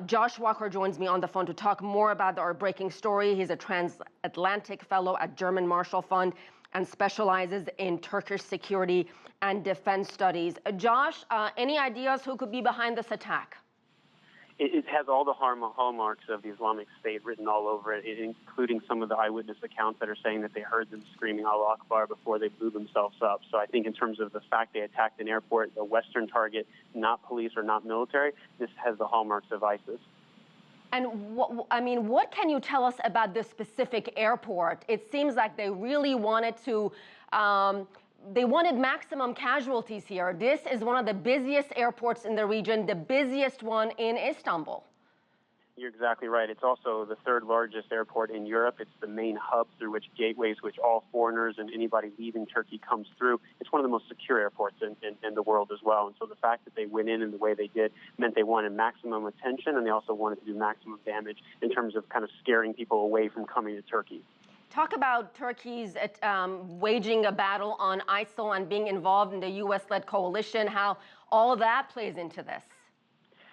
Josh Walker joins me on the phone to talk more about our breaking story. He's a transatlantic fellow at German Marshal Fund and specializes in Turkish security and defense studies. Josh, any ideas who could be behind this attack? It has all the hallmarks of the Islamic State written all over it, including some of the eyewitness accounts that are saying that they heard them screaming Allahu Akbar before they blew themselves up. So I think in terms of the fact they attacked an airport, a Western target, not police or not military, this has the hallmarks of ISIS. And what can you tell us about this specific airport? It seems like they really wanted to they wanted maximum casualties here. This is one of the busiest airports in the region, the busiest one in Istanbul. You're exactly right. It's also the third largest airport in Europe. It's the main hub through which gateways, which all foreigners and anybody leaving Turkey comes through. It's one of the most secure airports in the world as well. And so the fact that they went in the way they did meant they wanted maximum attention, and they also wanted to do maximum damage in terms of kind of scaring people away from coming to Turkey. Talk about Turkey's waging a battle on ISIL and being involved in the U.S.-led coalition, how all that plays into this.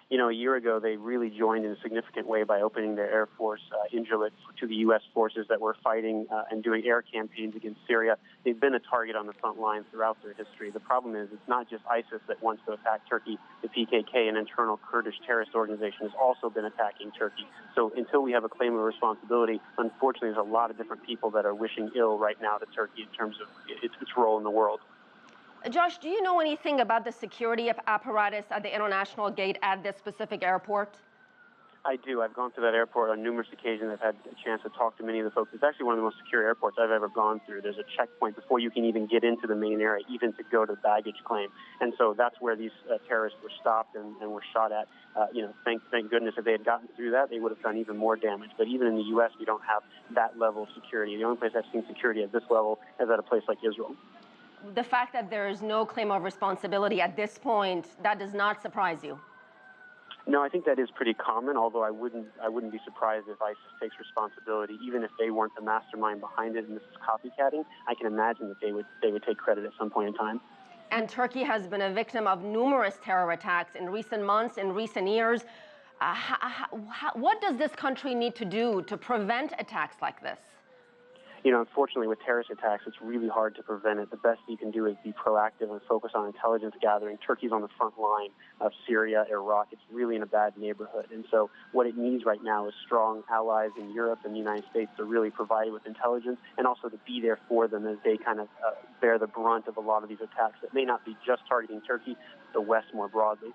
You know, a year ago, they really joined in a significant way by opening their Air Force Injulet to the U.S. forces that were fighting and doing air campaigns against Syria. They've been a target on the front lines throughout their history. The problem is it's not just ISIS that wants to attack Turkey. The PKK, an internal Kurdish terrorist organization, has also been attacking Turkey. So until we have a claim of responsibility, unfortunately, there's a lot of different people that are wishing ill right now to Turkey in terms of its role in the world. Josh, do you know anything about the security apparatus at the international gate at this specific airport? I do. I've gone to that airport on numerous occasions. I've had a chance to talk to many of the folks. It's actually one of the most secure airports I've ever gone through. There's a checkpoint before you can even get into the main area, even to go to baggage claim. And so that's where these terrorists were stopped and were shot at. Thank goodness if they had gotten through that, they would have done even more damage. But even in the U.S., we don't have that level of security. The only place I've seen security at this level is at a place like Israel. The fact that there is no claim of responsibility at this point, that does not surprise you? No, I think that is pretty common, although I wouldn't be surprised if ISIS takes responsibility, even if they weren't the mastermind behind it and this is copycatting. I can imagine that they would take credit at some point in time. And Turkey has been a victim of numerous terror attacks in recent months, in recent years. What does this country need to do to prevent attacks like this? You know, unfortunately, with terrorist attacks, it's really hard to prevent it. The best you can do is be proactive and focus on intelligence gathering. Turkey's on the front line of Syria, Iraq. It's really in a bad neighborhood. And so what it needs right now is strong allies in Europe and the United States to really provide it with intelligence and also to be there for them as they kind of bear the brunt of a lot of these attacks that may not be just targeting Turkey, but the West more broadly.